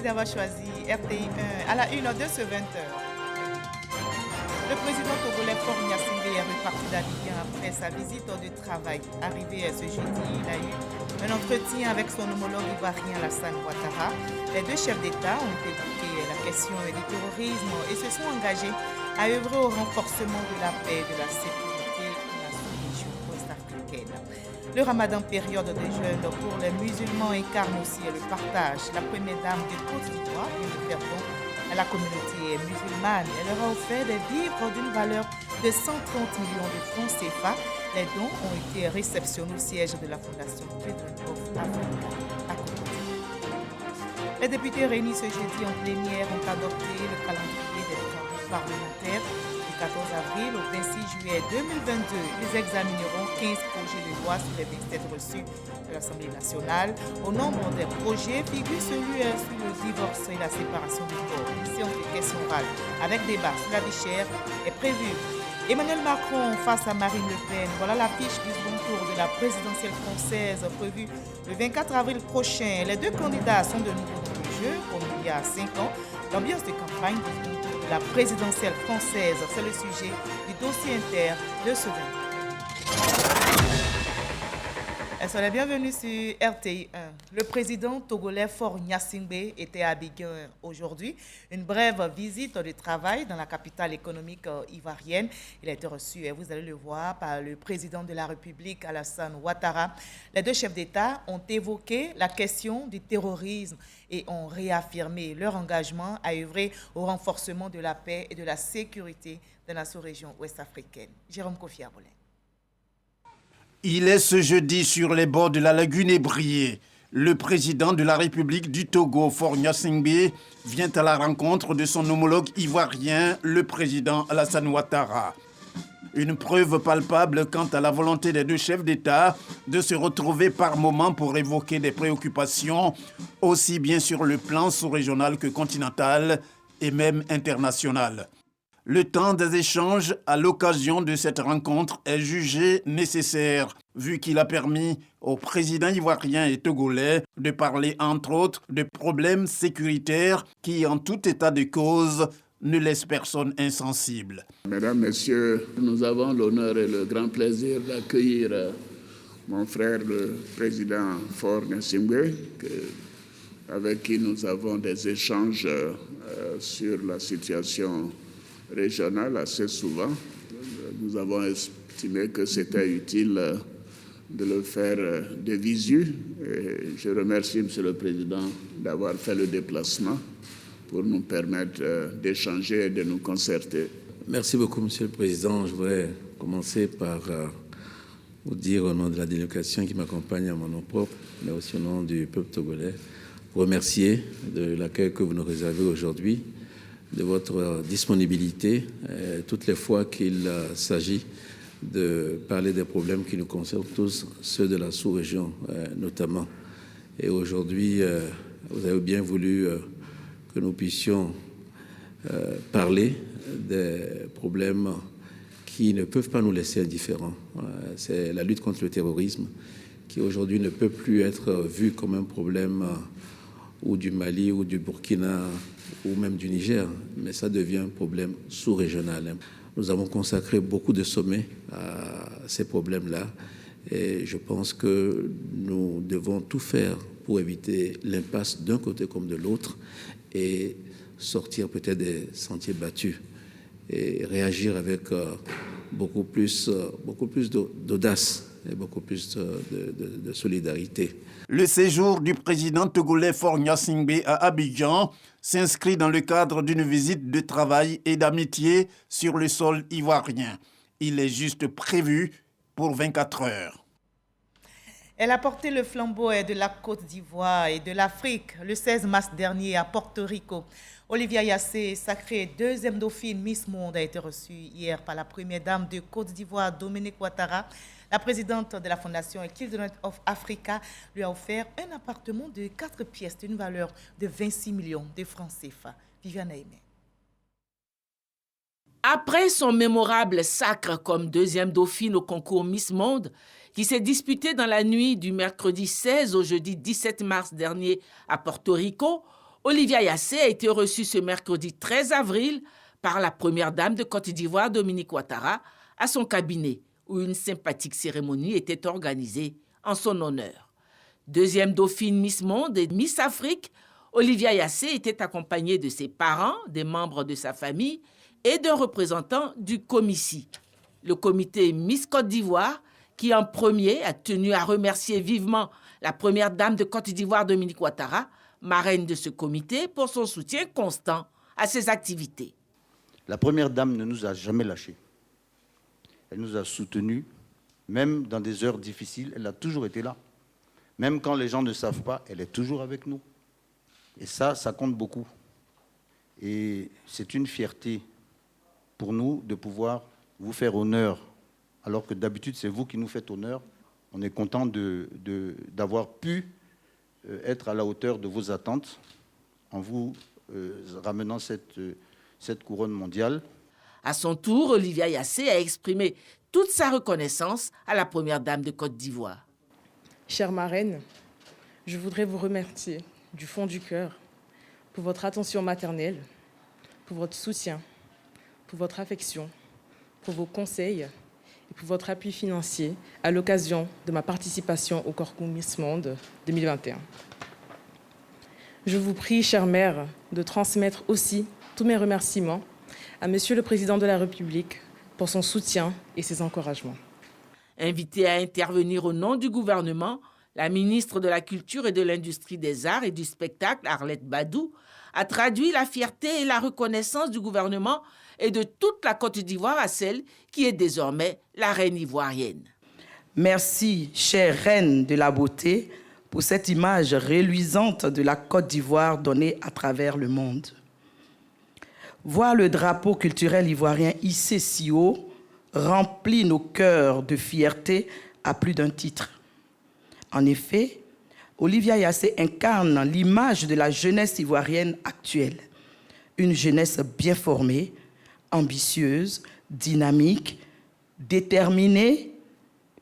d'avoir choisi RTI 1 à la une de ce 20h. Le président togolais Faure Gnassingbé est reparti d'Abidjan après sa visite de travail. Arrivé ce jeudi, il a eu un entretien avec son homologue ivoirien Alassane Ouattara. Les deux chefs d'État ont évoqué la question du terrorisme et se sont engagés à œuvrer au renforcement de la paix et de la sécurité dans la sous-région ouest-africaine. Le ramadan, période de jeûne pour les musulmans, incarne aussi le partage. La première dame de Côte d'Ivoire vient de faire don à la communauté musulmane. Elle leur a offert des vivres d'une valeur de 130 millions de francs CFA. Les dons ont été réceptionnés au siège de la Fondation Children of Africa à Côte d'Ivoire. Les députés réunis ce jeudi en plénière ont adopté le calendrier des travaux parlementaires. Du 14 avril au 26 juillet 2022, ils examineront 15 projets de loi sur les 27 reçus de l'Assemblée nationale. Au nombre des projets figure celui sur le divorce et la séparation du corps. Une séance de questions orales avec débat sur la vie chère est prévue. Emmanuel Macron face à Marine Le Pen. Voilà l'affiche du second tour de la présidentielle française prévue le 24 avril prochain. Les deux candidats sont de nouveau dans le jeu, comme il y a 5 ans. L'ambiance de campagne du second tour de la présidentielle française, c'est le sujet du dossier inter de ce 20. Soyez la bienvenue sur RTI 1. Le président togolais Faure Gnassingbé était à Abidjan aujourd'hui. Une brève visite de travail dans la capitale économique ivoirienne. Il a été reçu, vous allez le voir, par le président de la République, Alassane Ouattara. Les deux chefs d'État ont évoqué la question du terrorisme et ont réaffirmé leur engagement à œuvrer au renforcement de la paix et de la sécurité dans la sous-région ouest-africaine. Jérôme Kofi Abolin. Il est ce jeudi sur les bords de la lagune Ébrié. Le président de la République du Togo, Faure Gnassingbé, vient à la rencontre de son homologue ivoirien, le président Alassane Ouattara. Une preuve palpable quant à la volonté des deux chefs d'État de se retrouver par moments pour évoquer des préoccupations aussi bien sur le plan sous-régional que continental et même international. Le temps des échanges à l'occasion de cette rencontre est jugé nécessaire, vu qu'il a permis aux présidents ivoiriens et togolais de parler entre autres de problèmes sécuritaires qui, en tout état de cause, ne laissent personne insensible. Mesdames, Messieurs, nous avons l'honneur et le grand plaisir d'accueillir mon frère, le président Faure Gnassingbé, avec qui nous avons des échanges sur la situation régionale assez souvent. Nous avons estimé que c'était utile de le faire de visu. Et je remercie M. le Président d'avoir fait le déplacement pour nous permettre d'échanger et de nous concerter. Merci beaucoup, M. le Président. Je voudrais commencer par vous dire au nom de la délégation qui m'accompagne à mon nom propre, mais aussi au nom du peuple togolais, vous remercier de l'accueil que vous nous réservez aujourd'hui, de votre disponibilité toutes les fois qu'il s'agit de parler des problèmes qui nous concernent tous, ceux de la sous-région notamment. Et aujourd'hui, vous avez bien voulu que nous puissions parler des problèmes qui ne peuvent pas nous laisser indifférents. C'est la lutte contre le terrorisme qui aujourd'hui ne peut plus être vue comme un problème ou du Mali ou du Burkina ou même du Niger, mais ça devient un problème sous-régional. Nous avons consacré beaucoup de sommets à ces problèmes-là et je pense que nous devons tout faire pour éviter l'impasse d'un côté comme de l'autre et sortir peut-être des sentiers battus et réagir avec beaucoup plus d'audace et beaucoup plus de solidarité. Le séjour du président togolais Faure Gnassingbé à Abidjan s'inscrit dans le cadre d'une visite de travail et d'amitié sur le sol ivoirien. Il est juste prévu pour 24 heures. Elle a porté le flambeau de la Côte d'Ivoire et de l'Afrique le 16 mars dernier à Porto Rico. Olivia Yassé, sacrée deuxième dauphine Miss Monde, a été reçue hier par la première dame de Côte d'Ivoire, Dominique Ouattara. La présidente de la Fondation Children of Africa lui a offert un appartement de 4 pièces d'une valeur de 26 millions de francs CFA. Viviane Aimé. Après son mémorable sacre comme deuxième dauphine au concours Miss Monde, qui s'est disputé dans la nuit du mercredi 16 au jeudi 17 mars dernier à Porto Rico, Olivia Yassé a été reçue ce mercredi 13 avril par la première dame de Côte d'Ivoire, Dominique Ouattara, à son cabinet, où une sympathique cérémonie était organisée en son honneur. Deuxième dauphine Miss Monde et Miss Afrique, Olivia Yassé était accompagnée de ses parents, des membres de sa famille et d'un représentant du Comici, le comité Miss Côte d'Ivoire, qui en premier a tenu à remercier vivement la première dame de Côte d'Ivoire, Dominique Ouattara, marraine de ce comité, pour son soutien constant à ses activités. La première dame ne nous a jamais lâchés. Elle nous a soutenus, même dans des heures difficiles, elle a toujours été là. Même quand les gens ne savent pas, elle est toujours avec nous. Et ça compte beaucoup. Et c'est une fierté pour nous de pouvoir vous faire honneur, alors que d'habitude c'est vous qui nous faites honneur. On est content d'avoir pu être à la hauteur de vos attentes en vous ramenant cette couronne mondiale. À son tour, Olivia Yassé a exprimé toute sa reconnaissance à la première dame de Côte d'Ivoire. Chère marraine, je voudrais vous remercier du fond du cœur pour votre attention maternelle, pour votre soutien, pour votre affection, pour vos conseils et pour votre appui financier à l'occasion de ma participation au concours Miss Monde 2021. Je vous prie, chère mère, de transmettre aussi tous mes remerciements à Monsieur le Président de la République pour son soutien et ses encouragements. Invitée à intervenir au nom du gouvernement, la ministre de la Culture et de l'Industrie des Arts et du Spectacle, Arlette Badou, a traduit la fierté et la reconnaissance du gouvernement et de toute la Côte d'Ivoire à celle qui est désormais la reine ivoirienne. Merci, chère reine de la beauté, pour cette image reluisante de la Côte d'Ivoire donnée à travers le monde. Voir le drapeau culturel ivoirien hissé si haut remplit nos cœurs de fierté à plus d'un titre. En effet, Olivia Yassé incarne l'image de la jeunesse ivoirienne actuelle. Une jeunesse bien formée, ambitieuse, dynamique, déterminée,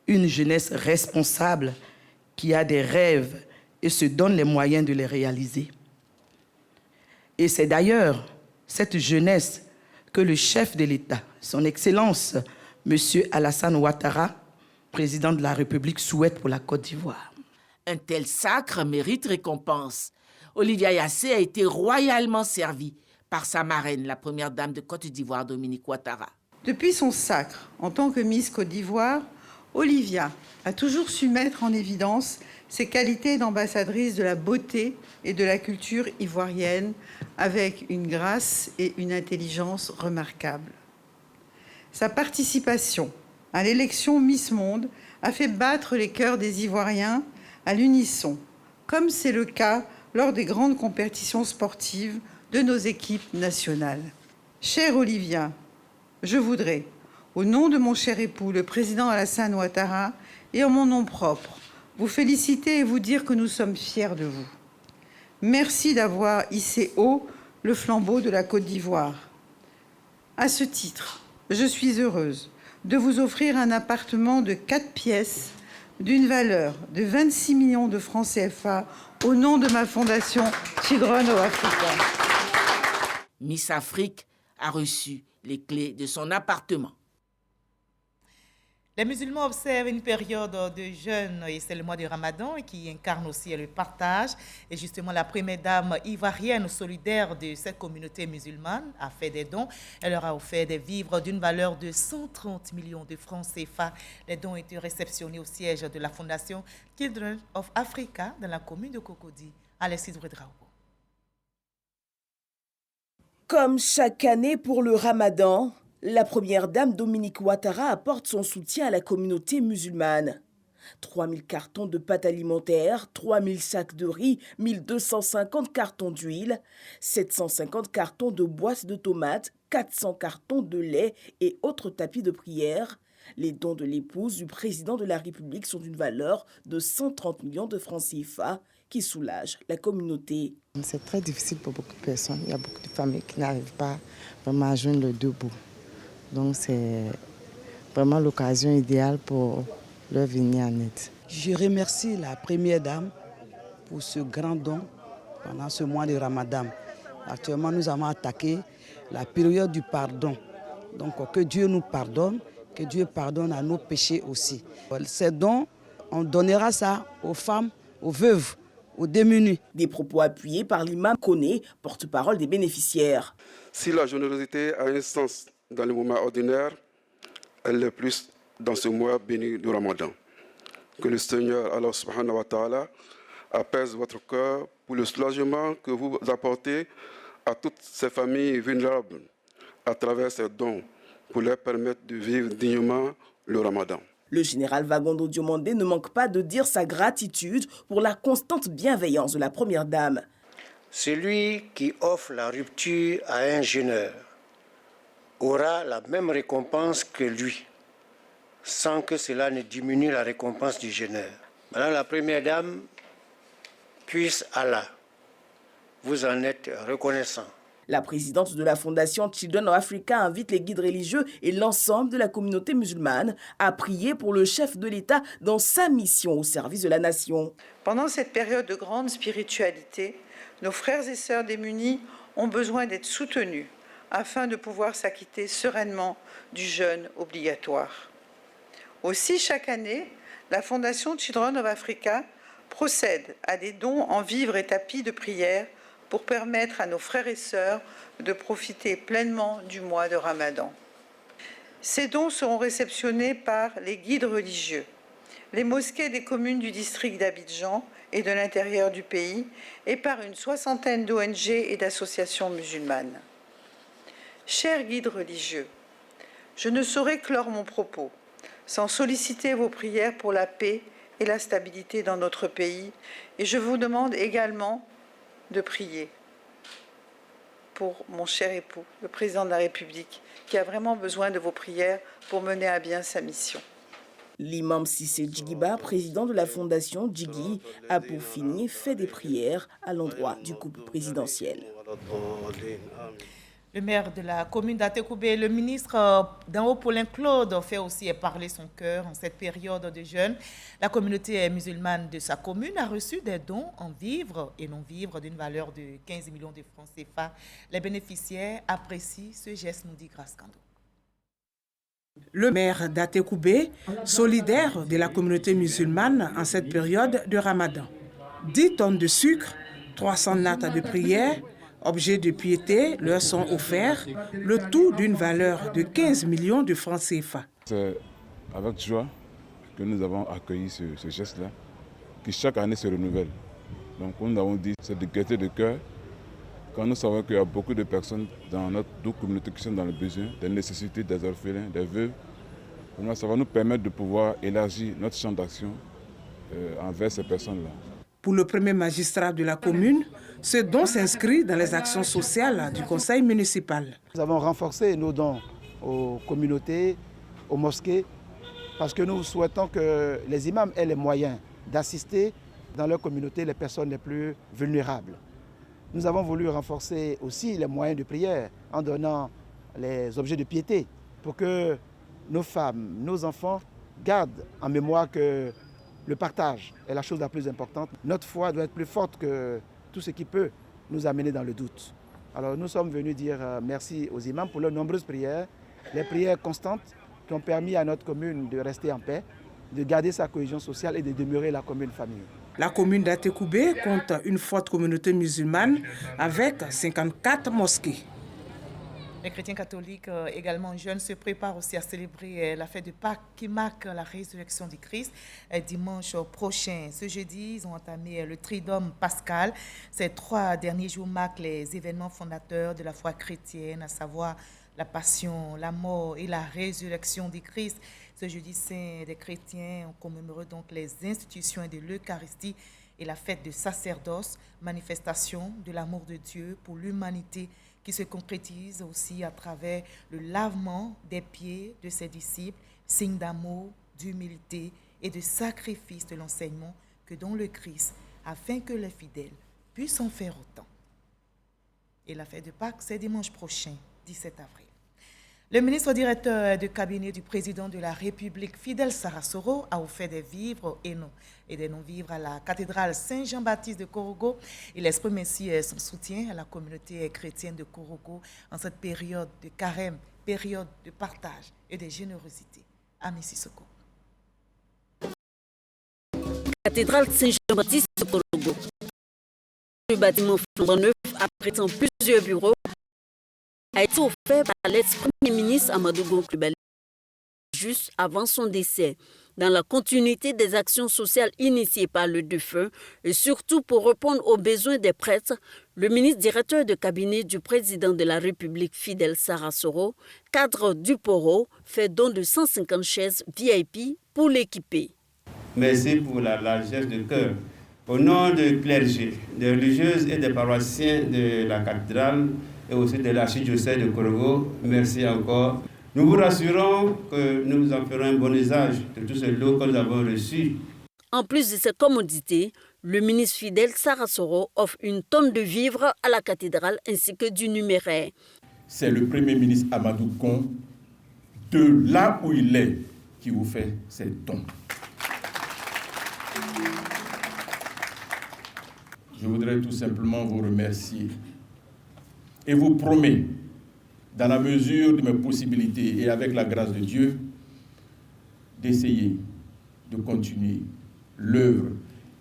une jeunesse responsable qui a des rêves et se donne les moyens de les réaliser. Et c'est d'ailleurs cette jeunesse que le chef de l'État, son Excellence, M. Alassane Ouattara, président de la République, souhaite pour la Côte d'Ivoire. Un tel sacre mérite récompense. Olivia Yassé a été royalement servie par sa marraine, la première dame de Côte d'Ivoire, Dominique Ouattara. Depuis son sacre, en tant que Miss Côte d'Ivoire, Olivia a toujours su mettre en évidence ses qualités d'ambassadrice de la beauté et de la culture ivoirienne avec une grâce et une intelligence remarquables. Sa participation à l'élection Miss Monde a fait battre les cœurs des Ivoiriens à l'unisson, comme c'est le cas lors des grandes compétitions sportives de nos équipes nationales. Chère Olivia, je voudrais, au nom de mon cher époux, le président Alassane Ouattara, et en mon nom propre, vous féliciter et vous dire que nous sommes fiers de vous. Merci d'avoir hissé haut le flambeau de la Côte d'Ivoire. À ce titre, je suis heureuse de vous offrir un appartement de 4 pièces d'une valeur de 26 millions de francs CFA au nom de ma fondation Children of Africa. Miss Afrique a reçu les clés de son appartement. Les musulmans observent une période de jeûne et c'est le mois du Ramadan qui incarne aussi le partage. Et justement, la première dame ivoirienne solidaire de cette communauté musulmane a fait des dons. Elle leur a offert des vivres d'une valeur de 130 millions de francs CFA. Les dons ont été réceptionnés au siège de la fondation Children of Africa dans la commune de Cocody. Alexis Ouedraogo. Comme chaque année pour le Ramadan, la première dame Dominique Ouattara apporte son soutien à la communauté musulmane. 3000 cartons de pâtes alimentaires, 3000 sacs de riz, 1250 cartons d'huile, 750 cartons de boîtes de tomates, 400 cartons de lait et autres tapis de prière. Les dons de l'épouse du président de la République sont d'une valeur de 130 millions de francs CFA qui soulagent la communauté. C'est très difficile pour beaucoup de personnes. Il y a beaucoup de familles qui n'arrivent pas vraiment à joindre les deux bouts. Donc c'est vraiment l'occasion idéale pour leur venir en aide. Je remercie la première dame pour ce grand don pendant ce mois de Ramadan. Actuellement, nous avons attaqué la période du pardon. Donc, que Dieu nous pardonne, que Dieu pardonne à nos péchés aussi. Ces dons, on donnera ça aux femmes, aux veuves, aux démunis. Des propos appuyés par l'imam Koné, porte-parole des bénéficiaires. Si la générosité a un sens dans le moment ordinaire, elle l'est plus dans ce mois béni du Ramadan. Que le Seigneur, Allah subhanahu wa ta'ala, apaise votre cœur pour le soulagement que vous apportez à toutes ces familles vulnérables à travers ces dons pour leur permettre de vivre dignement le Ramadan. Le général Wagondo Diomandé ne manque pas de dire sa gratitude pour la constante bienveillance de la première dame. Celui qui offre la rupture à un jeûneur aura la même récompense que lui, sans que cela ne diminue la récompense du jeûneur. Madame la première dame, puisse Allah vous en êtes reconnaissant. La présidente de la fondation Children of Africa invite les guides religieux et l'ensemble de la communauté musulmane à prier pour le chef de l'État dans sa mission au service de la nation. Pendant cette période de grande spiritualité, nos frères et sœurs démunis ont besoin d'être soutenus afin de pouvoir s'acquitter sereinement du jeûne obligatoire. Aussi, chaque année, la fondation Children of Africa procède à des dons en vivres et tapis de prière pour permettre à nos frères et sœurs de profiter pleinement du mois de Ramadan. Ces dons seront réceptionnés par les guides religieux, les mosquées des communes du district d'Abidjan et de l'intérieur du pays, et par une 60aine d'ONG et d'associations musulmanes. Chers guides religieux, je ne saurais clore mon propos sans solliciter vos prières pour la paix et la stabilité dans notre pays, et je vous demande également de prier pour mon cher époux, le président de la République, qui a vraiment besoin de vos prières pour mener à bien sa mission. L'imam Sissé Djigiba, président de la fondation Djigui, a pour finir fait des prières à l'endroit du couple présidentiel. Le maire de la commune d'Atekoubé, le ministre d'en haut, Paulin Claude, fait aussi parler son cœur en cette période de jeûne. La communauté musulmane de sa commune a reçu des dons en vivres et non-vivres d'une valeur de 15 millions de francs CFA. Les bénéficiaires apprécient ce geste, nous dit Grace Kando. Le maire d'Atekoubé, solidaire de la communauté musulmane en cette période de Ramadan. 10 tonnes de sucre, 300 nattes de prière, objets de piété leur sont offerts, le tout d'une valeur de 15 millions de francs CFA. C'est avec joie que nous avons accueilli ce geste-là, qui chaque année se renouvelle. Donc, comme nous avons dit, c'est de gaieté de cœur, quand nous savons qu'il y a beaucoup de personnes dans notre communauté qui sont dans le besoin, des nécessités, des orphelins, des veuves. Ça va nous permettre de pouvoir élargir notre champ d'action envers ces personnes-là. Pour le premier magistrat de la commune, ce don s'inscrit dans les actions sociales du conseil municipal. Nous avons renforcé nos dons aux communautés, aux mosquées, parce que nous souhaitons que les imams aient les moyens d'assister dans leur communauté les personnes les plus vulnérables. Nous avons voulu renforcer aussi les moyens de prière en donnant les objets de piété pour que nos femmes, nos enfants gardent en mémoire que le partage est la chose la plus importante. Notre foi doit être plus forte que tout ce qui peut nous amener dans le doute. Alors nous sommes venus dire merci aux imams pour leurs nombreuses prières, les prières constantes qui ont permis à notre commune de rester en paix, de garder sa cohésion sociale et de demeurer la commune famille. La commune d'Atekoubé compte une forte communauté musulmane avec 54 mosquées. Les chrétiens catholiques également jeunes se préparent aussi à célébrer la fête de Pâques qui marque la résurrection du Christ dimanche prochain. Ce jeudi, ils ont entamé le Triduum pascal. Ces 3 derniers jours marquent les événements fondateurs de la foi chrétienne, à savoir la passion, la mort et la résurrection du Christ. Ce jeudi saint, les chrétiens ont commémoré donc les institutions de l'Eucharistie et la fête de sacerdoce, manifestation de l'amour de Dieu pour l'humanité qui se concrétise aussi à travers le lavement des pieds de ses disciples, signe d'amour, d'humilité et de sacrifice de l'enseignement que donne le Christ, afin que les fidèles puissent en faire autant. Et la fête de Pâques, c'est dimanche prochain, 17 avril. Le ministre directeur de cabinet du président de la République, Fidel Sarasoro, a offert des vivres et des non-vivres à la cathédrale Saint-Jean-Baptiste de Korogo. Il exprime ainsi son soutien à la communauté chrétienne de Korogo en cette période de carême, période de partage et de générosité. Ami Sissoko. Cathédrale Saint-Jean-Baptiste de Korogo. Le bâtiment flambant neuf, abritant plusieurs bureaux, a été offert par l'ex-premier ministre Amadou Gon Coulibaly juste avant son décès, dans la continuité des actions sociales initiées par le défunt et surtout pour répondre aux besoins des prêtres. Le ministre directeur de cabinet du président de la République, Fidel Sarasoro, cadre du Poro, fait don de 150 chaises VIP pour l'équiper. Merci pour la largesse de cœur. Au nom du clergé, des religieuses et des paroissiens de la cathédrale et aussi de l'archidiocèse de Korogo, merci encore. Nous vous rassurons que nous en ferons un bon usage de tout ce lot que nous avons reçu. En plus de ces commodités, le ministre Fidel Sarasoro offre une tonne de vivres à la cathédrale ainsi que du numéraire. C'est le Premier ministre Amadou Gon, de là où il est, qui vous fait ces dons. Je voudrais tout simplement vous remercier et vous promets, dans la mesure de mes possibilités et avec la grâce de Dieu, d'essayer de continuer l'œuvre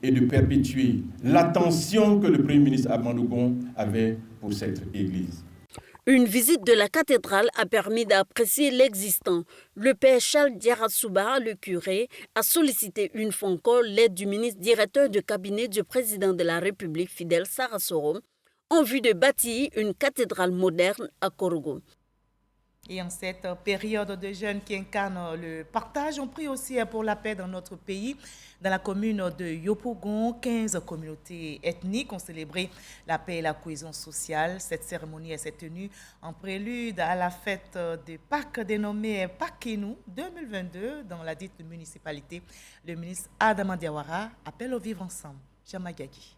et de perpétuer l'attention que le Premier ministre Amadou Gon avait pour cette Église. Une visite de la cathédrale a permis d'apprécier l'existant. Le père Charles Diaratsouba, le curé, a sollicité une fois encore l'aide du ministre directeur de cabinet du président de la République, Fidel Sarasoro, en vue de bâtir une cathédrale moderne à Korogo. Et en cette période de jeûne qui incarne le partage, on prie aussi pour la paix dans notre pays. Dans la commune de Yopougon, 15 communautés ethniques ont célébré la paix et la cohésion sociale. Cette cérémonie s'est tenue en prélude à la fête de Pâques dénommée Pakinou 2022 dans la dite municipalité. Le ministre Adama Diawara appelle au vivre ensemble. Jamagagi.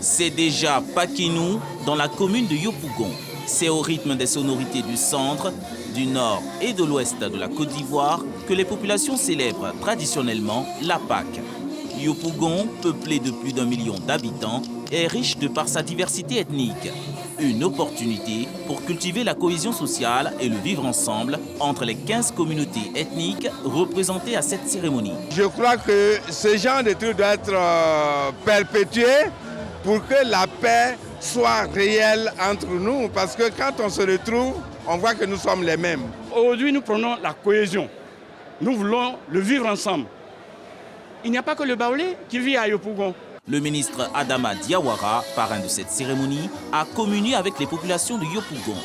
C'est déjà Pakinou dans la commune de Yopougon. C'est au rythme des sonorités du centre, du nord et de l'ouest de la Côte d'Ivoire que les populations célèbrent traditionnellement la Pâque. Yopougon, peuplé de plus d'1 million d'habitants, est riche de par sa diversité ethnique. Une opportunité pour cultiver la cohésion sociale et le vivre ensemble entre les 15 communautés ethniques représentées à cette cérémonie. Je crois que ce genre de truc doit être perpétué pour que la paix soit réelle entre nous. Parce que quand on se retrouve, on voit que nous sommes les mêmes. Aujourd'hui, nous prenons la cohésion. Nous voulons le vivre ensemble. Il n'y a pas que le Baoulé qui vit à Yopougon. Le ministre Adama Diawara, parrain de cette cérémonie, a communié avec les populations de Yopougon.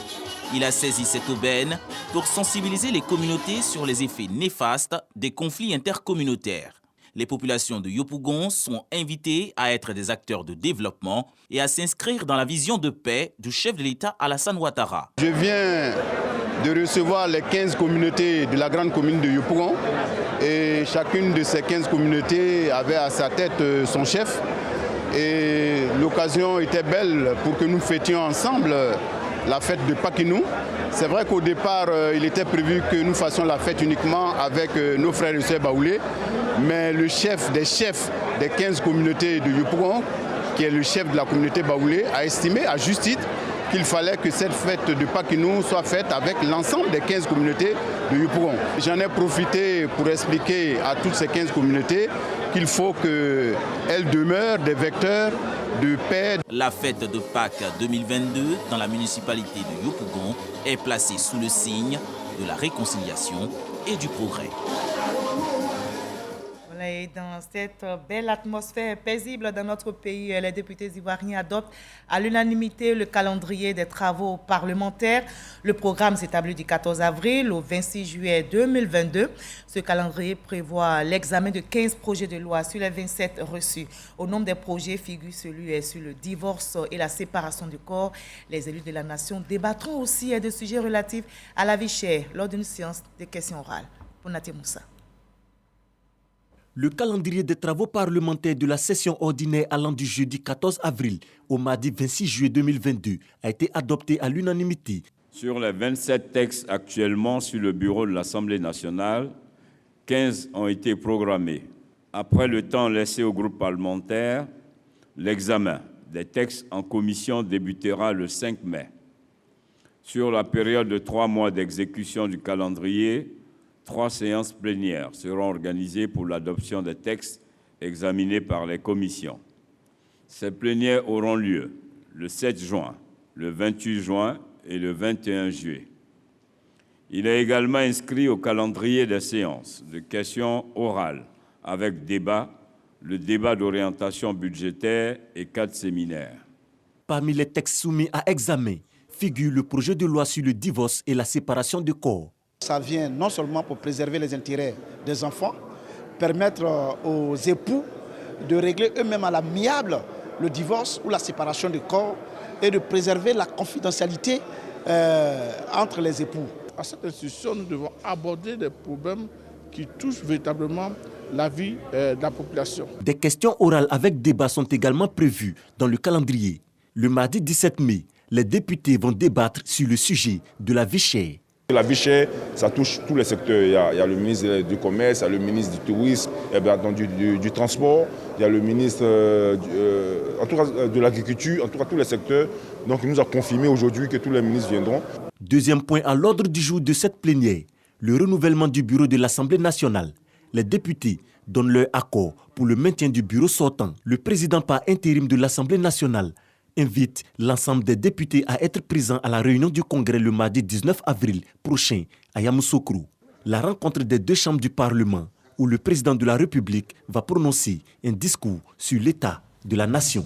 Il a saisi cette aubaine pour sensibiliser les communautés sur les effets néfastes des conflits intercommunautaires. Les populations de Yopougon sont invitées à être des acteurs de développement et à s'inscrire dans la vision de paix du chef de l'État Alassane Ouattara. Je viens de recevoir les 15 communautés de la grande commune de Yopougon. Et chacune de ces 15 communautés avait à sa tête son chef. Et l'occasion était belle pour que nous fêtions ensemble la fête de Pakinou. C'est vrai qu'au départ, il était prévu que nous fassions la fête uniquement avec nos frères et sœurs baoulés. Mais le chef des 15 communautés de Yopougon, qui est le chef de la communauté baoulé, a estimé à juste titre qu'il fallait que cette fête de Pakinou soit faite avec l'ensemble des 15 communautés de Yopougon. J'en ai profité pour expliquer à toutes ces 15 communautés qu'il faut qu'elles demeurent des vecteurs de paix. La fête de Pâques 2022 dans la municipalité de Yopougon est placée sous le signe de la réconciliation et du progrès. Et dans cette belle atmosphère paisible dans notre pays, les députés ivoiriens adoptent à l'unanimité le calendrier des travaux parlementaires. Le programme s'établit du 14 avril au 26 juillet 2022. Ce calendrier prévoit l'examen de 15 projets de loi sur les 27 reçus. Au nombre des projets figure celui sur le divorce et la séparation du corps. Les élus de la nation débattront aussi de sujets relatifs à la vie chère lors d'une séance de questions orales. Pour Naté Moussa. Le calendrier des travaux parlementaires de la session ordinaire allant du jeudi 14 avril au mardi 26 juillet 2022 a été adopté à l'unanimité. Sur les 27 textes actuellement sur le bureau de l'Assemblée nationale, 15 ont été programmés. Après le temps laissé au groupe parlementaire, l'examen des textes en commission débutera le 5 mai. Sur la période de 3 mois d'exécution du calendrier, 3 séances plénières seront organisées pour l'adoption des textes examinés par les commissions. Ces plénières auront lieu le 7 juin, le 28 juin et le 21 juillet. Il est également inscrit au calendrier des séances de questions orales avec débat, le débat d'orientation budgétaire et 4 séminaires. Parmi les textes soumis à examen figure le projet de loi sur le divorce et la séparation de corps. Ça vient non seulement pour préserver les intérêts des enfants, permettre aux époux de régler eux-mêmes à l'amiable le divorce ou la séparation de corps et de préserver la confidentialité entre les époux. À cette institution, nous devons aborder des problèmes qui touchent véritablement la vie de la population. Des questions orales avec débat sont également prévues dans le calendrier. Le mardi 17 mai, les députés vont débattre sur le sujet de la vie chère. La vie chère, ça touche tous les secteurs. Il y a le ministre du Commerce, il y a le ministre du Tourisme, du Transport, il y a le ministre en tout cas, de l'Agriculture, en tout cas tous les secteurs. Donc il nous a confirmé aujourd'hui que tous les ministres viendront. Deuxième point à l'ordre du jour de cette plénière, le renouvellement du bureau de l'Assemblée nationale. Les députés donnent leur accord pour le maintien du bureau sortant. Le président par intérim de l'Assemblée nationale invite l'ensemble des députés à être présents à la réunion du Congrès le mardi 19 avril prochain à Yamoussoukro. La rencontre des 2 chambres du Parlement où le président de la République va prononcer un discours sur l'état de la nation.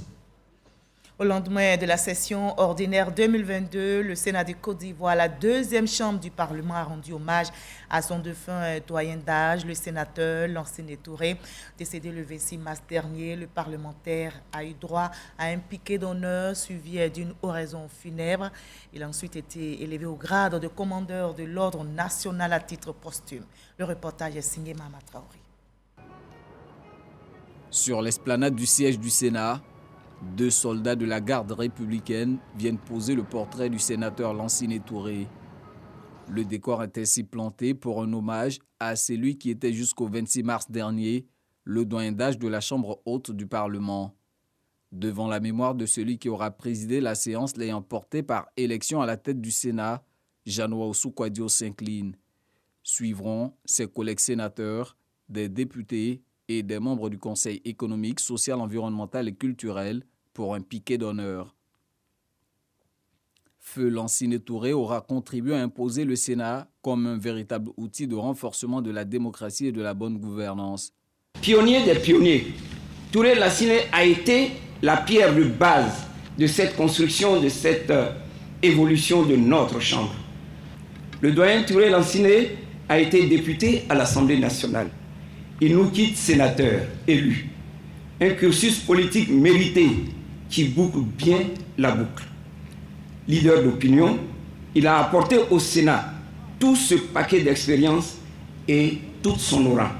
Au lendemain de la session ordinaire 2022, le Sénat de Côte d'Ivoire, la 2e chambre du Parlement, a rendu hommage à son défunt doyen d'âge, le sénateur Lansine Touré. Décédé le 26 mars dernier, le parlementaire a eu droit à un piquet d'honneur suivi d'une oraison funèbre. Il a ensuite été élevé au grade de commandeur de l'Ordre national à titre posthume. Le reportage est signé Mama Traoré. Sur l'esplanade du siège du Sénat, 2 soldats de la garde républicaine viennent poser le portrait du sénateur Lansine Touré. Le décor est ainsi planté pour un hommage à celui qui était jusqu'au 26 mars dernier le doyen d'âge de la Chambre haute du Parlement. Devant la mémoire de celui qui aura présidé la séance l'ayant porté par élection à la tête du Sénat, Janoua Ousou-Kouadio s'incline. Suivront ses collègues sénateurs, des députés et des membres du Conseil économique, social, environnemental et culturel pour un piquet d'honneur. Feu Lansine Touré aura contribué à imposer le Sénat comme un véritable outil de renforcement de la démocratie et de la bonne gouvernance. Pionnier des pionniers, Touré Lansine a été la pierre de base de cette construction, de cette évolution de notre Chambre. Le doyen Touré Lansine a été député à l'Assemblée nationale. Il nous quitte sénateur, élu. Un cursus politique mérité qui boucle bien la boucle. Leader d'opinion, il a apporté au Sénat tout ce paquet d'expérience et toute son aura.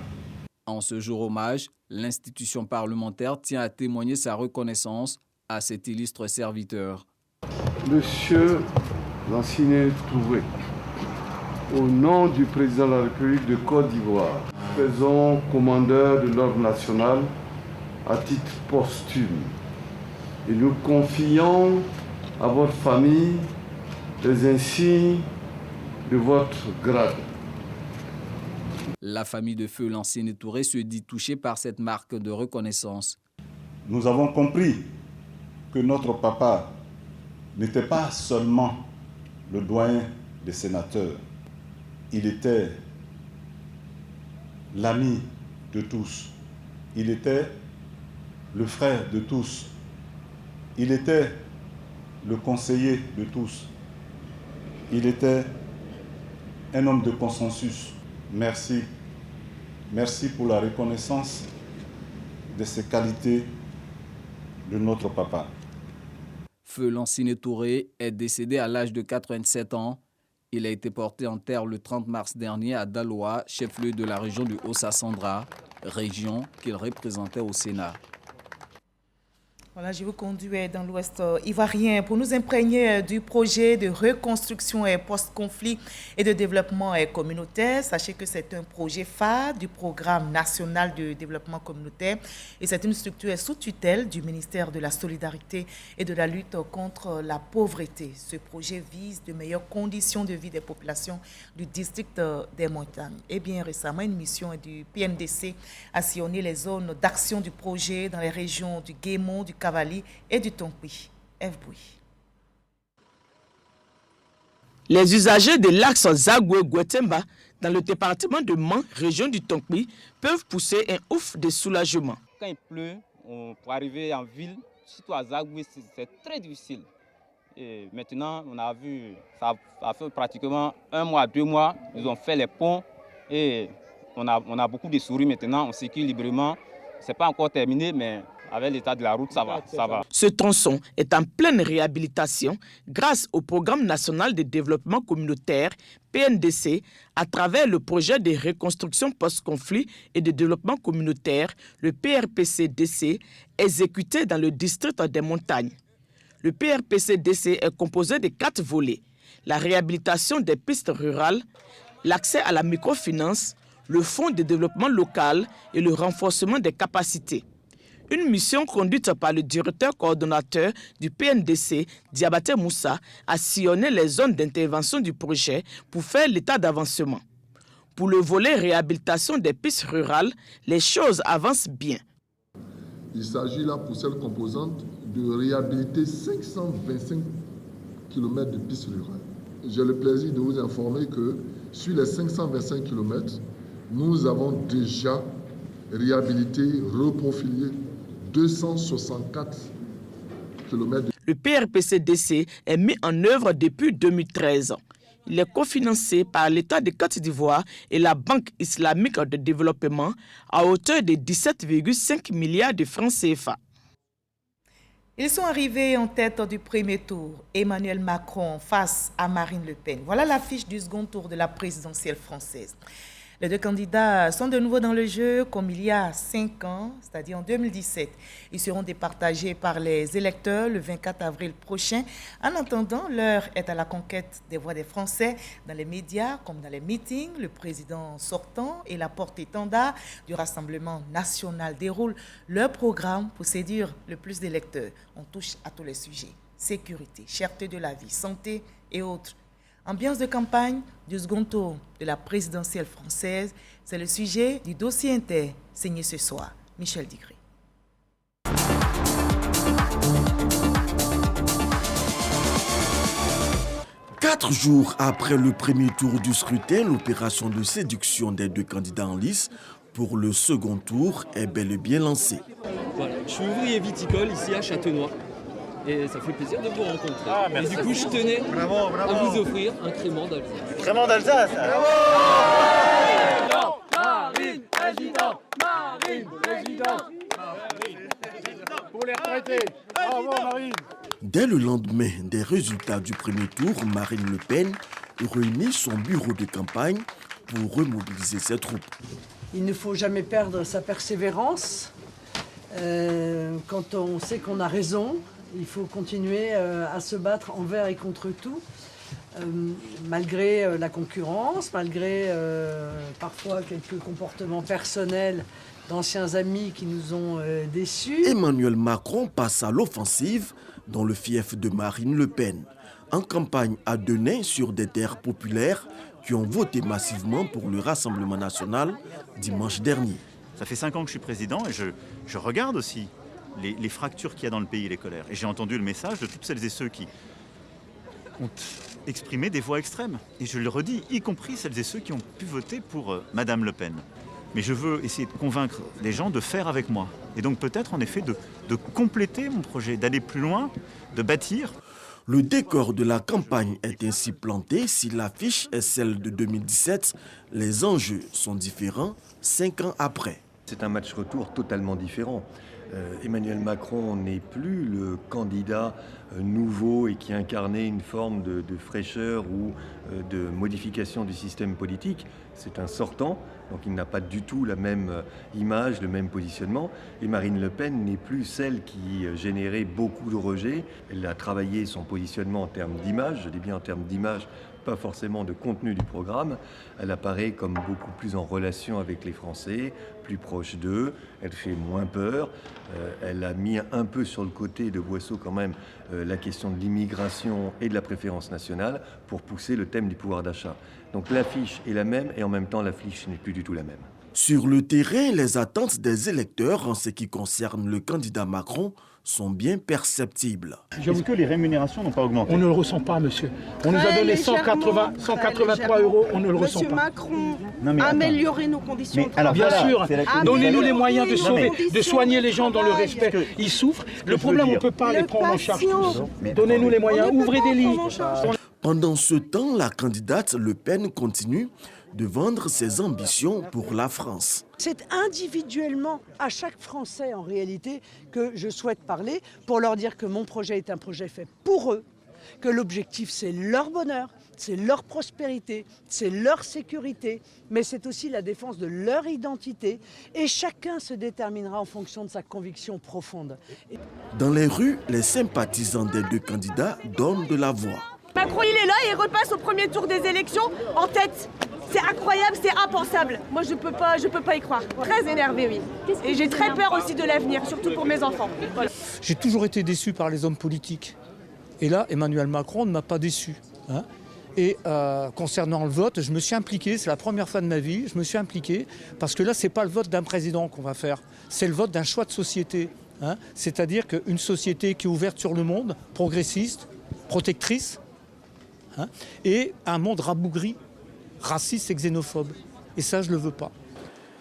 En ce jour hommage, l'institution parlementaire tient à témoigner sa reconnaissance à cet illustre serviteur. Monsieur Lansine Touré, au nom du président de la République de Côte d'Ivoire, faisons commandeur de l'Ordre national à titre posthume. Et nous confions à votre famille les insignes de votre grade. La famille de Feu Lansine Touré se dit touchée par cette marque de reconnaissance. Nous avons compris que notre papa n'était pas seulement le doyen des sénateurs, il était l'ami de tous, il était le frère de tous, il était le conseiller de tous, il était un homme de consensus. Merci, merci pour la reconnaissance de ces qualités de notre papa. Feu Lansine Touré est décédé à l'âge de 87 ans. Il a été porté en terre le 30 mars dernier à Daloa, chef-lieu de la région du Haut-Sassandra, région qu'il représentait au Sénat. Voilà, je vous conduis dans l'Ouest ivoirien pour nous imprégner du projet de reconstruction post-conflit et de développement communautaire. Sachez que c'est un projet phare du programme national de développement communautaire et c'est une structure sous tutelle du ministère de la Solidarité et de la lutte contre la pauvreté. Ce projet vise de meilleures conditions de vie des populations du district des montagnes. Et bien récemment, une mission du PNDC a sillonné les zones d'action du projet dans les régions du Guémon, du Cavali et du Tonkpi. F. Bouy. Les usagers de l'axe Zagwe-Gwetemba dans le département de Man, région du Tonkpi, peuvent pousser un ouf de soulagement. Quand il pleut, pour arriver en ville, surtout à Zagwe, c'est très difficile. Et maintenant, on a vu, ça a fait pratiquement 1 mois, 2 mois, ils ont fait les ponts et on a beaucoup de souris maintenant, on circule librement. Ce n'est pas encore terminé, mais avec l'état de la route, ça va. Ce tronçon est en pleine réhabilitation grâce au Programme national de développement communautaire, PNDC, à travers le projet de reconstruction post-conflit et de développement communautaire, le PRPC-DC, exécuté dans le district des montagnes. Le PRPC-DC est composé de 4 volets: la réhabilitation des pistes rurales, l'accès à la microfinance, le fonds de développement local et le renforcement des capacités. Une mission conduite par le directeur coordonnateur du PNDC, Diabaté Moussa, a sillonné les zones d'intervention du projet pour faire l'état d'avancement. Pour le volet réhabilitation des pistes rurales, les choses avancent bien. Il s'agit là pour cette composante de réhabiliter 525 km de pistes rurales. J'ai le plaisir de vous informer que sur les 525 km, nous avons déjà réhabilité, reprofilé 264 km. Le PRPC-DC est mis en œuvre depuis 2013. Il est cofinancé par l'État de Côte d'Ivoire et la Banque islamique de développement à hauteur de 17,5 milliards de francs CFA. Ils sont arrivés en tête du premier tour. Emmanuel Macron face à Marine Le Pen. Voilà l'affiche du second tour de la présidentielle française. Les 2 candidats sont de nouveau dans le jeu comme il y a 5 ans, c'est-à-dire en 2017. Ils seront départagés par les électeurs le 24 avril prochain. En attendant, l'heure est à la conquête des voix des Français dans les médias comme dans les meetings. Le président sortant et la porte-étendard du Rassemblement national déroulent leur programme pour séduire le plus d'électeurs. On touche à tous les sujets: sécurité, cherté de la vie, santé et autres. Ambiance de campagne du second tour de la présidentielle française, c'est le sujet du dossier inter signé ce soir. Michel Digré. Quatre jours après le premier tour du scrutin, l'opération de séduction des 2 candidats en lice pour le second tour est bel et bien lancée. Voilà, je suis ouvrier viticole ici à Châtenois. Et ça fait plaisir de vous rencontrer. Et du coup, je tenais à vous offrir un crément d'Alsace. Crément d'Alsace. Marine, président. Marine, président. Pour les retraités. Bravo, Marine. Dès le lendemain des résultats du premier tour, Marine Le Pen réunit son bureau de campagne pour remobiliser ses troupes. Il ne faut jamais perdre sa persévérance. Quand on sait qu'on a raison, il faut continuer à se battre envers et contre tout, malgré la concurrence, malgré parfois quelques comportements personnels d'anciens amis qui nous ont déçus. Emmanuel Macron passe à l'offensive dans le fief de Marine Le Pen, en campagne à Denain sur des terres populaires qui ont voté massivement pour le Rassemblement national dimanche dernier. Ça fait 5 ans que je suis président et je regarde aussi les fractures qu'il y a dans le pays, les colères. Et j'ai entendu le message de toutes celles et ceux qui ont exprimé des voix extrêmes. Et je le redis, y compris celles et ceux qui ont pu voter pour Madame Le Pen. Mais je veux essayer de convaincre les gens de faire avec moi. Et donc peut-être en effet de compléter mon projet, d'aller plus loin, de bâtir. Le décor de la campagne est ainsi planté. Si l'affiche est celle de 2017, les enjeux sont différents 5 ans après. C'est un match retour totalement différent. Emmanuel Macron n'est plus le candidat nouveau et qui incarnait une forme de fraîcheur ou de modification du système politique. C'est un sortant, donc il n'a pas du tout la même image, le même positionnement. Et Marine Le Pen n'est plus celle qui générait beaucoup de rejets. Elle a travaillé son positionnement en termes d'image, je dis bien en termes d'image, pas forcément de contenu du programme. Elle apparaît comme beaucoup plus en relation avec les Français, plus proche d'eux, elle fait moins peur. Elle a mis un peu sur le côté de Boisseau quand même la question de l'immigration et de la préférence nationale pour pousser le thème du pouvoir d'achat. Donc l'affiche est la même et en même temps l'affiche n'est plus du tout la même. Sur le terrain, les attentes des électeurs en ce qui concerne le candidat Macron sont bien perceptibles. Est-ce que les rémunérations n'ont pas augmenté? On ne le ressent pas, monsieur. On nous a donné 183 €, on ne le ressent pas. Monsieur Macron, améliorer nos conditions de travail. Bien sûr, donnez-nous les moyens de sauver, de soigner les gens dans le respect. Ils souffrent. Le problème, on ne peut pas les prendre en charge tous. Donnez-nous les moyens, ouvrez des lits. Pendant ce temps, la candidate Le Pen continue de vendre ses ambitions pour la France. C'est individuellement à chaque Français en réalité que je souhaite parler pour leur dire que mon projet est un projet fait pour eux, que l'objectif c'est leur bonheur, c'est leur prospérité, c'est leur sécurité, mais c'est aussi la défense de leur identité et chacun se déterminera en fonction de sa conviction profonde. Dans les rues, les sympathisants des deux candidats donnent de la voix. Macron il est là et il repasse au premier tour des élections en tête. C'est incroyable, c'est impensable. Moi je peux pas y croire. Très énervée, oui. Et j'ai très peur aussi de l'avenir, surtout pour mes enfants. Voilà. J'ai toujours été déçu par les hommes politiques. Et là, Emmanuel Macron ne m'a pas déçu. Et concernant le vote, je me suis impliqué, c'est la première fois de ma vie, je me suis impliqué, parce que là, ce n'est pas le vote d'un président qu'on va faire, c'est le vote d'un choix de société. C'est-à-dire qu'une société qui est ouverte sur le monde, progressiste, protectrice, et un monde rabougri, raciste et xénophobe. Et ça, je ne le veux pas.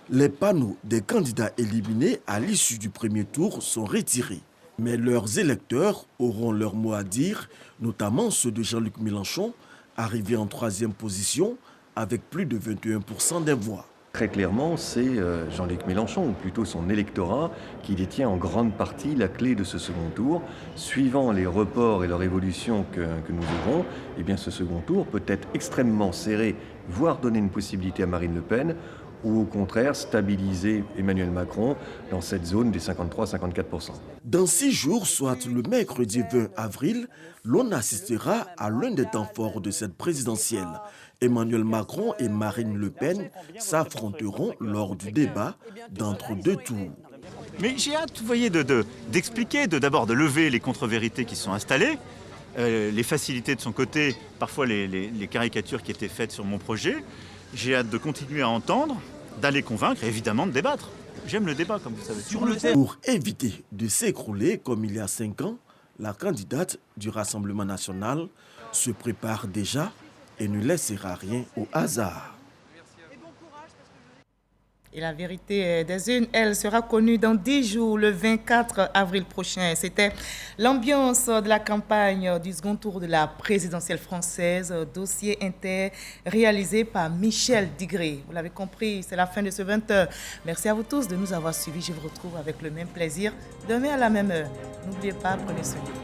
Les panneaux des candidats éliminés à l'issue du premier tour sont retirés. Mais leurs électeurs auront leur mot à dire, notamment ceux de Jean-Luc Mélenchon, arrivé en 3e position avec plus de 21% des voix. Très clairement, c'est Jean-Luc Mélenchon, ou plutôt son électorat, qui détient en grande partie la clé de ce second tour. Suivant les reports et leur évolution que nous aurons, eh bien ce second tour peut être extrêmement serré, voire donner une possibilité à Marine Le Pen, ou au contraire stabiliser Emmanuel Macron dans cette zone des 53-54%. Dans 6 jours, soit le mercredi 20 avril, l'on assistera à l'un des temps forts de cette présidentielle. Emmanuel Macron et Marine Le Pen s'affronteront lors du débat d'entre deux tours. Mais j'ai hâte, vous voyez, d'expliquer, d'abord de lever les contre-vérités qui sont installées, les facilités de son côté, parfois les caricatures qui étaient faites sur mon projet. J'ai hâte de continuer à entendre, d'aller convaincre et évidemment de débattre. J'aime le débat, comme vous savez. Pour éviter de s'écrouler comme il y a 5 ans, la candidate du Rassemblement national se prépare déjà et ne laissera rien au hasard. Et la vérité des unes, elle sera connue dans 10 jours, le 24 avril prochain. C'était l'ambiance de la campagne du second tour de la présidentielle française, dossier inter réalisé par Michel Digré. Vous l'avez compris, c'est la fin de ce 20h. Merci à vous tous de nous avoir suivis. Je vous retrouve avec le même plaisir demain à la même heure. N'oubliez pas, prenez soin de vous.